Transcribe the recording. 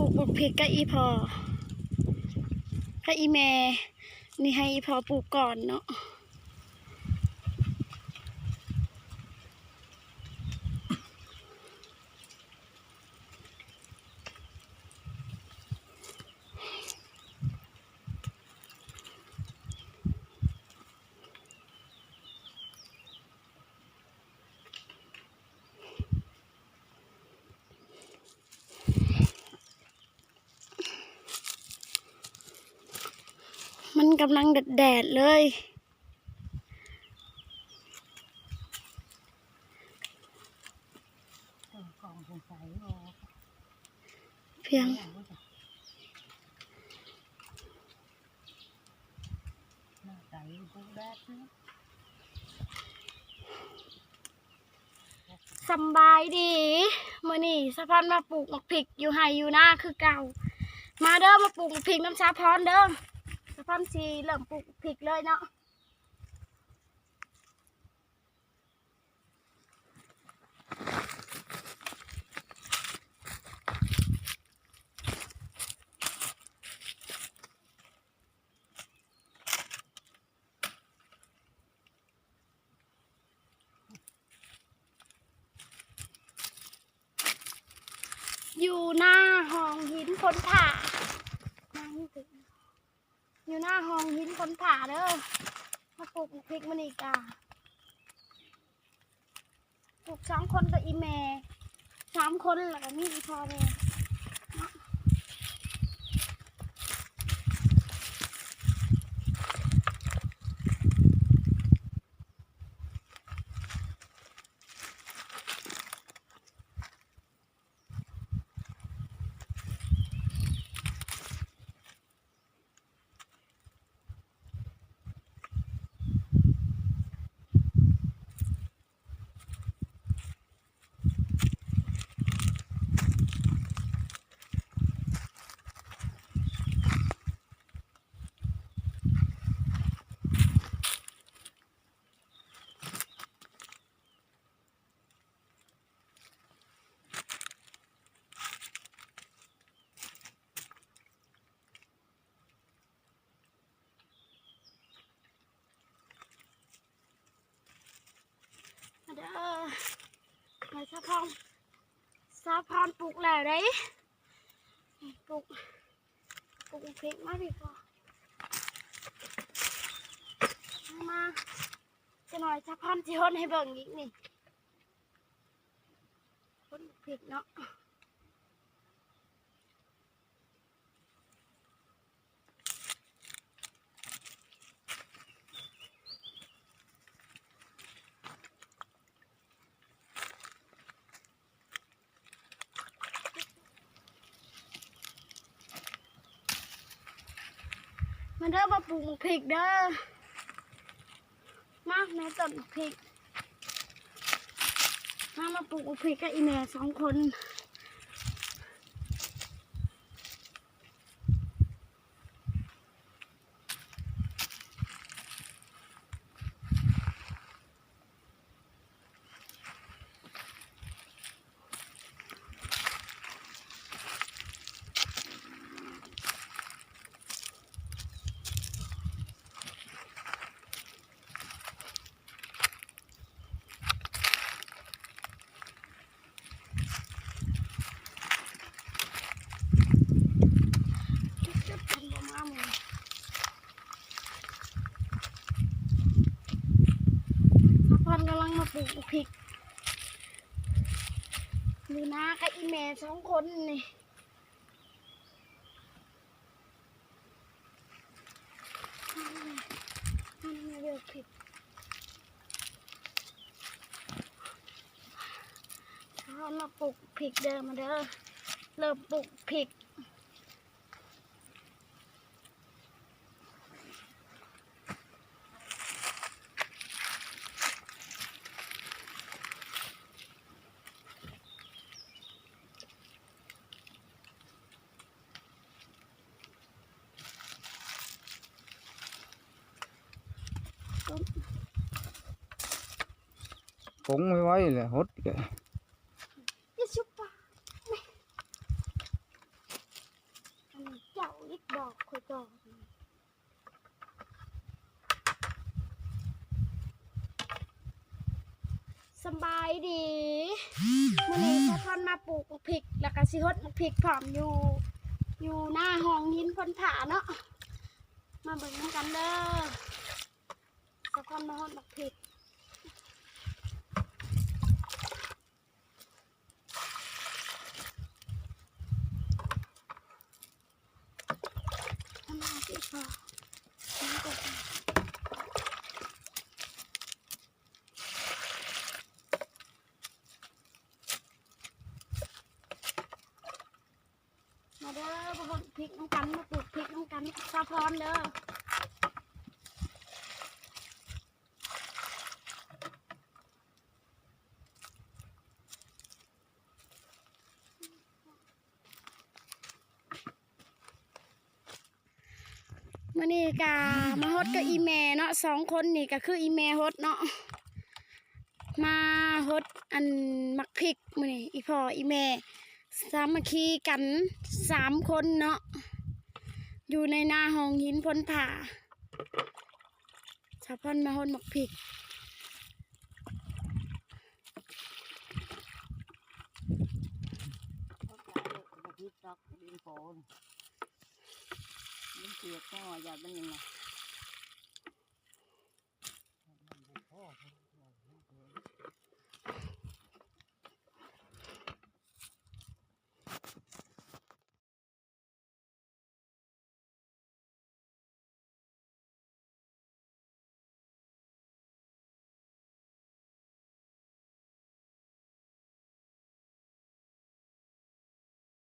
กบุกพริกกับอีพอกับอีแม่นี่ให้อีพอปลูกก่อนเนาะมันกำลังแดดเลยเพียงสบายดีมื้อนี้สะพอนมาปลูกหมักพริกอยู่ไห่อยู่หน้าคือเก่ามาเด้อมาปลูกหมักพริกน้ำชาพรเด้อสะพอนสีเริ่มปลูกพริกเลยเนาะอยู่หน้าห้องหินคนผ่าอยู่หน้าห้องหินคนผ่าเด้อมาปลูกพริกมันอีกอ่ะปลูก2 คนกับอีแม่3 คนแล้วก็มีอีพอเลยเด้อไปสะพอนปลูกแล้วได้ปลูกพริกมาดีกว่ามาจะหน่อยสะพอนที่ฮ้นให้เบิ่งอีกนี่ฮ้นพริกเนาะมันเด้อมาปลูกพริกเด้อมาแม่ต้นพริกมาปลูกพริกกับอีแม่2 คนกำลังมาปลูกพริกอยู่นากับอีแม่2 คนนี่เลือกพริกเรามาปลูกพริกเดิมมาเด้อเริ่มปลูกพริกcũng mới quay là hút kìa. บอกสบายดีมื้อนี้สะพอนมาปลูกบักพริกแล้วก็สิฮดบักพริกพร้อมอยู่หน้าห้องหินพ้นผาเนาะมาเบิ่งนำกันเด้อสะพอนมาฮดบักพริกทำมาสิพอมาเด้อมาฮดพริกน้ำกันมาปลูกพริกน้ำกันสะพอนเด้อมื้อนี้ก็มาฮดกับอีแม่เนาะ2คนนี่ก็คืออีแม่ฮดเนาะมาฮดอันมักพริกมื้อนี้อีพ่ออีแม่สามัคคีกัน3คนเนาะอยู่ในหน้าห้องหินพ้นผาสะพอนมาฮดมักพริกดินตอกดินโผล่ดินเปียกก็อย่าเป็นยังไง